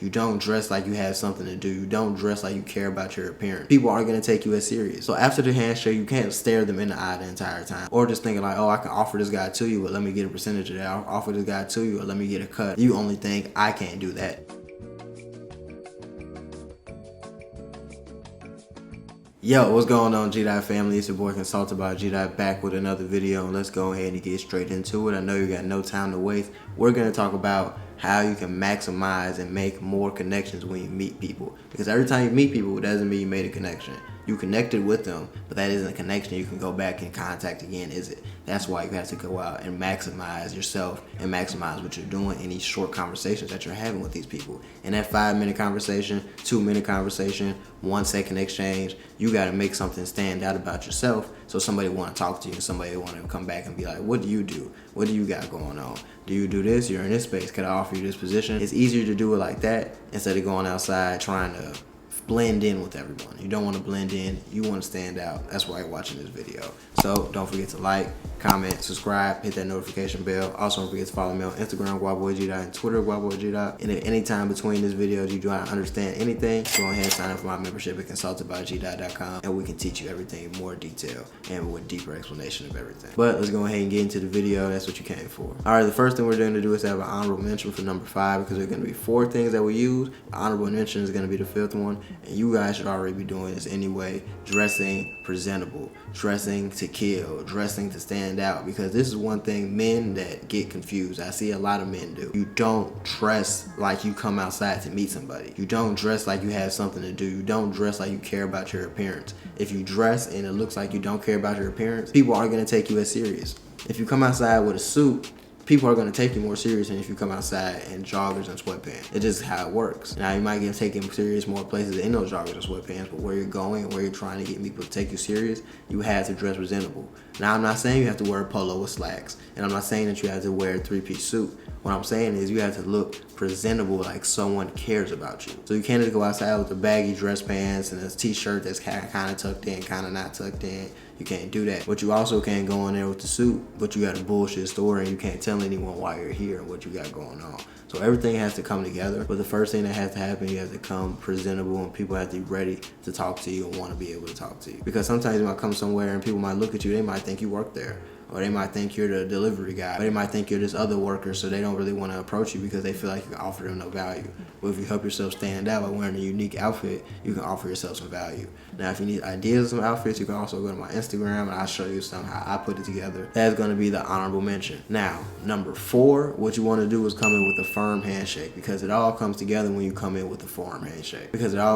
You don't dress like you have something to do. You don't dress like you care about your appearance. People aren't going to take you as serious. So after the handshake, you can't stare them in the eye the entire time. Or just thinking like, oh, I can offer this guy to you, but let me get a percentage of that. I'll offer this guy to you, or let me get a cut. You only think, I can't do that. Yo, what's going on, G-Dot family? It's your boy Consulted by G-Dot back with another video, and let's go ahead and get straight into it. I know you got no time to waste. We're going to talk about how you can maximize and make more connections when you meet people. Because every time you meet people, it doesn't mean you made a connection. You connected with them, but that isn't a connection you can go back and contact again, is it? That's why you have to go out and maximize yourself and maximize what you're doing in these short conversations that you're having with these people. In that 5-minute conversation, 2-minute conversation, 1-second exchange, you got to make something stand out about yourself so somebody want to talk to you and somebody want to come back and be like, what do you do? What do you got going on? Do you do this? You're in this space. Could I offer you this position? It's easier to do it like that instead of going outside trying to blend in with everyone. You don't want to blend in. You want to stand out. That's why you're watching this video. So don't forget to like, comment, subscribe, hit that notification bell. Also don't forget to follow me on Instagram, GuaboyG., and Twitter, GuaboyG.. And at any time between this video you do not understand anything, go ahead and sign up for my membership at consultedbygdot.com, and we can teach you everything in more detail and with deeper explanation of everything. But let's go ahead and get into the video. That's what you came for. All right, the first thing we're going to do is have an honorable mention for number 5, because there are going to be 4 things that we use. Honorable mention is going to be the 5th one, and you guys should already be doing this anyway. Dressing presentable, dressing to kill, dressing to stand out, because this is one thing men that get confused. I see a lot of men do. You don't dress like you come outside to meet somebody. You don't dress like you have something to do. You don't dress like you care about your appearance. If you dress and it looks like you don't care about your appearance, people aren't going to take you as serious. If you come outside with a suit, people are going to take you more serious than if you come outside in joggers and sweatpants. It's just how it works. Now, you might get taken serious more places in those joggers and sweatpants, but where you're going and where you're trying to get people to take you serious, you have to dress presentable. Now, I'm not saying you have to wear a polo with slacks, and I'm not saying that you have to wear a 3-piece suit. What I'm saying is you have to look presentable, like someone cares about you. So you can't just go outside with the baggy dress pants and a t-shirt that's kind of tucked in, kind of not tucked in. You can't do that. But you also can't go in there with the suit, but you got a bullshit story and you can't tell anyone why you're here and what you got going on. So everything has to come together. But the first thing that has to happen, you have to come presentable, and people have to be ready to talk to you and want to be able to talk to you. Because sometimes you might come somewhere and people might look at you, they might think you work there. Or they might think you're the delivery guy. Or they might think you're this other worker, so they don't really want to approach you because they feel like you can offer them no value. But if you help yourself stand out by wearing a unique outfit, you can offer yourself some value. Now, if you need ideas of some outfits, you can also go to my Instagram and I'll show you some how I put it together. That's going to be the honorable mention. Now, number 4, what you want to do is come in with a firm handshake, because it all comes together when you come in with a firm handshake. Because not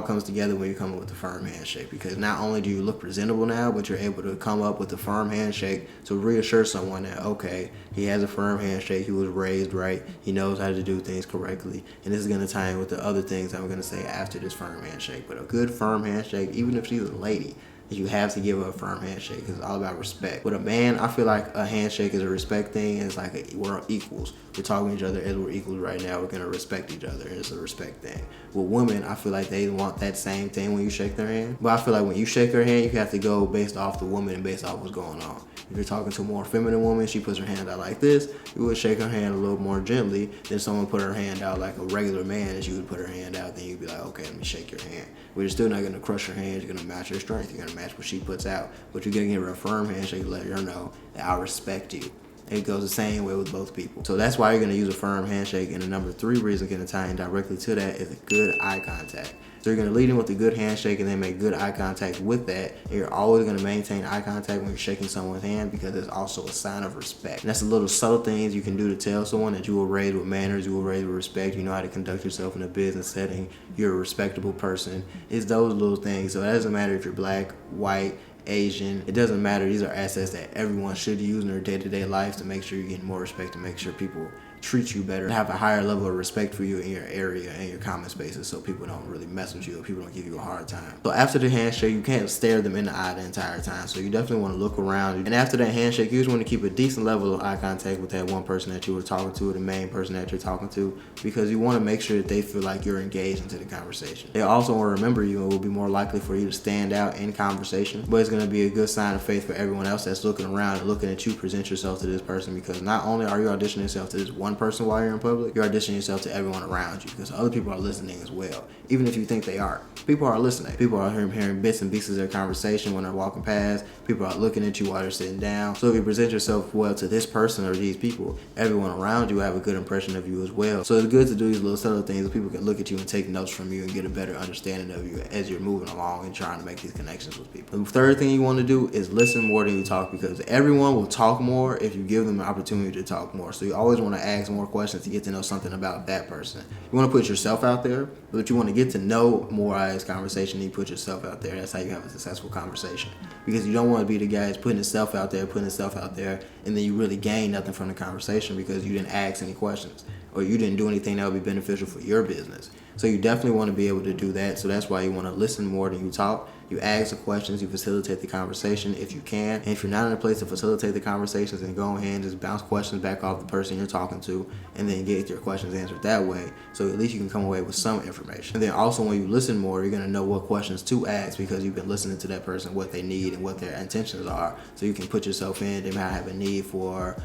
only do you look presentable now, but you're able to come up with a firm handshake to reassure someone that, okay, he has a firm handshake, he was raised right, he knows how to do things correctly. And this is going to tie in with the other things I'm going to say after this firm handshake. But a good firm handshake, even if she's a lady, you have to give her a firm handshake, because it's all about respect. With a man, I feel like a handshake is a respect thing, and it's like we're equals. We're talking to each other as we're equals right now. We're gonna respect each other, and it's a respect thing. With women, I feel like they want that same thing when you shake their hand. But I feel like when you shake her hand, you have to go based off the woman and based off what's going on. If you're talking to a more feminine woman, she puts her hand out like this, you would shake her hand a little more gently than someone put her hand out like a regular man, and she would put her hand out, then you'd be like, okay, let me shake your hand. But you're still not gonna crush her hand, you're gonna match her strength, you're gonna match what she puts out. But you're gonna give her a firm handshake to let her know that I respect you. It goes the same way with both people. So that's why you're gonna use a firm handshake. And the number 3 reason gonna tie in directly to that is a good eye contact. So you're gonna lead in with a good handshake and then make good eye contact with that. And you're always gonna maintain eye contact when you're shaking someone's hand, because it's also a sign of respect. And that's the little subtle things you can do to tell someone that you were raised with manners, you were raised with respect, you know how to conduct yourself in a business setting, you're a respectable person. It's those little things. So it doesn't matter if you're black, white, Asian, it doesn't matter. These are assets that everyone should use in their day-to-day life to make sure you're getting more respect, to make sure people treat you better, have a higher level of respect for you in your area and your common spaces, so people don't really mess with you or people don't give you a hard time. So after the handshake, you can't stare them in the eye the entire time, so you definitely want to look around. And after that handshake, you just want to keep a decent level of eye contact with that one person that you were talking to, or the main person that you're talking to, because you want to make sure that they feel like you're engaged into the conversation. They also want to remember you and will be more likely for you to stand out in conversation. But it's going to be a good sign of faith for everyone else that's looking around and looking at you present yourself to this person, because not only are you auditioning yourself to this one one person while you're in public, you're auditioning yourself to everyone around you, because other people are listening as well. Even if you think they aren't, people are listening. People are hearing bits and pieces of their conversation when they're walking past. People are looking at you while they're sitting down. So if you present yourself well to this person or these people, everyone around you will have a good impression of you as well. So it's good to do these little subtle things so people can look at you and take notes from you and get a better understanding of you as you're moving along and trying to make these connections with people. The third thing you want to do is listen more than you talk, because everyone will talk more if you give them an opportunity to talk more. So you always want to ask more questions to get to know something about that person. You want to put yourself out there, but you want to get to know more out of this conversation than you put yourself out there. That's how you have a successful conversation, because you don't want to be the guy that's putting himself out there, and then you really gain nothing from the conversation because you didn't ask any questions or you didn't do anything that would be beneficial for your business. So you definitely want to be able to do that. So that's why you want to listen more than you talk. You ask the questions, you facilitate the conversation if you can. And if you're not in a place to facilitate the conversations, then go ahead and just bounce questions back off the person you're talking to and then get your questions answered that way. So at least you can come away with some information. And then also when you listen more, you're going to know what questions to ask because you've been listening to that person, what they need and what their intentions are. So you can put yourself in. They might have a need for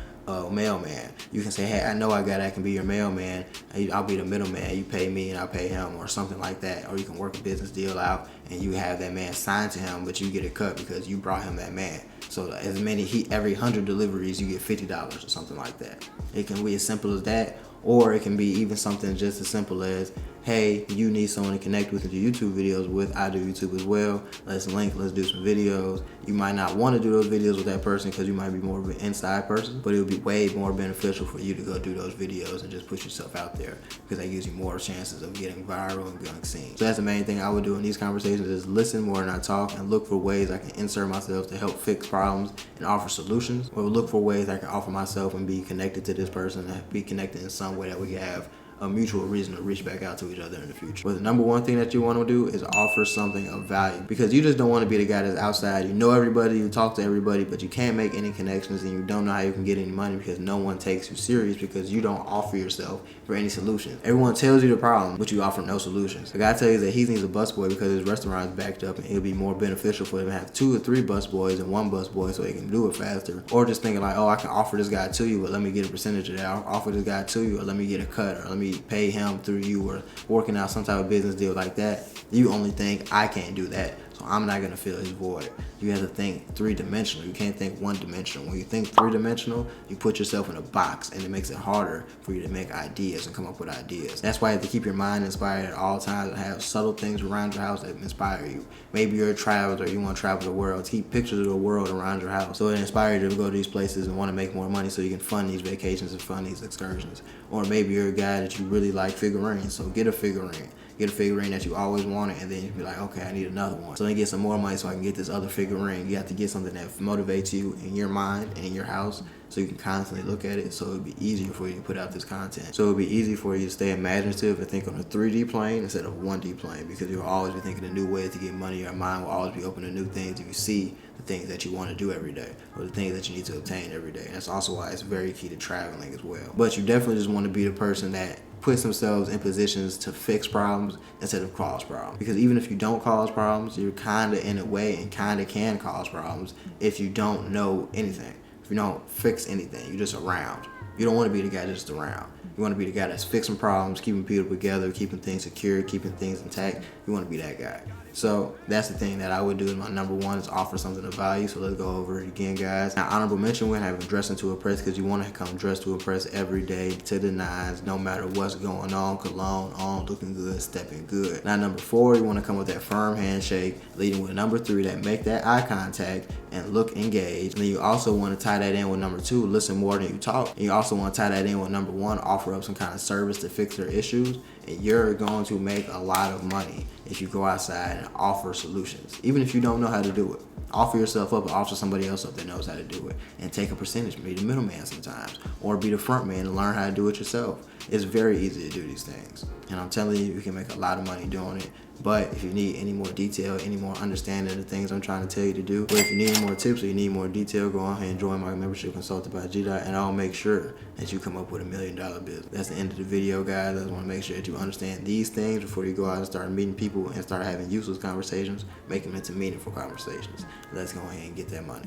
mailman. You can say, hey, I know I can be your mailman. I'll be the middleman. You pay me and I'll pay him, or something like that. Or you can work a business deal out and you have that man signed to him, but you get a cut because you brought him that man. So every 100 deliveries, you get $50 or something like that. It can be as simple as that, or it can be even something just as simple as, hey, you need someone to connect with and do YouTube videos with. I do YouTube as well. Let's do some videos. You might not want to do those videos with that person because you might be more of an inside person, but it would be way more beneficial for you to go do those videos and just put yourself out there, because that gives you more chances of getting viral and getting seen. So that's the main thing I would do in these conversations, is listen more than I talk and look for ways I can insert myself to help fix problems and offer solutions, or look for ways I can offer myself and be connected to this person and be connected in some way that we can have a mutual reason to reach back out to each other in the future. But the number one thing that you want to do is offer something of value, because you just don't want to be the guy that's outside. You know everybody, you talk to everybody, but you can't make any connections and you don't know how you can get any money because no one takes you serious, because you don't offer yourself for any solutions. Everyone tells you the problem, but you offer no solutions. The guy tells you that he needs a busboy because his restaurant is backed up and it'll be more beneficial for him to have 2 or 3 busboys than 1 busboy so he can do it faster. Or just thinking like, oh, I can offer this guy to you, but let me get a percentage of that. I'll offer this guy to you, or let me get a cut, or let me pay him through you, or working out some type of business deal like that. You only think, I can't do that, so I'm not going to fill his void. You have to think 3-dimensional. You can't think 1-dimensional. When you think 3-dimensional, you put yourself in a box, and it makes it harder for you to make ideas and come up with ideas. That's why you have to keep your mind inspired at all times and have subtle things around your house that inspire you. Maybe you're a traveler, you want to travel the world. Keep pictures of the world around your house so it inspires you to go to these places and want to make more money so you can fund these vacations and fund these excursions. Or maybe you're a guy that you really like figurines, so get a figurine. Get a figurine that you always wanted, and then you be like, okay, I need another one. So let me get some more money so I can get this other figurine. You have to get something that motivates you in your mind and in your house, so you can constantly look at it, so it'll be easier for you to put out this content. So it'll be easy for you to stay imaginative and think on a 3D plane instead of 1D plane, because you'll always be thinking of new ways to get money. Your mind will always be open to new things if you see the things that you want to do every day, or the things that you need to obtain every day. And that's also why it's very key to traveling as well. But you definitely just want to be the person that puts themselves in positions to fix problems instead of cause problems. Because even if you don't cause problems, you're kind of in a way and kind of can cause problems if you don't know anything. If you don't fix anything, you're just around. You don't want to be the guy just around. You want to be the guy that's fixing problems, keeping people together, keeping things secure, keeping things intact. You want to be that guy. So that's the thing that I would do as my number one, is offer something of value. So let's go over it again, guys. Now, honorable mention, we're gonna have dressing to impress, because you want to come dressed to impress every day to the nines, no matter what's going on. Cologne on, looking good, stepping good. Now, number 4, you want to come with that firm handshake, leading with number 3, that make that eye contact and look engaged. And then you also want to tie that in with number 2, listen more than you talk. And you also want to tie that in with number 1, offer up some kind of service to fix their issues. And you're going to make a lot of money if you go outside and offer solutions, even if you don't know how to do it. Offer yourself up, or offer somebody else up that knows how to do it, and take a percentage. Be the middleman sometimes, or be the front man and learn how to do it yourself. It's very easy to do these things, and I'm telling you, you can make a lot of money doing it. But if you need any more detail, any more understanding of the things I'm trying to tell you to do, or if you need any more tips or you need more detail, go ahead and join my membership consulted by GDOT, and I'll make sure that you come up with $1 million business. That's the end of the video, guys. I just want to make sure that you understand these things before you go out and start meeting people and start having useless conversations. Make them into meaningful conversations. Let's go ahead and get that money.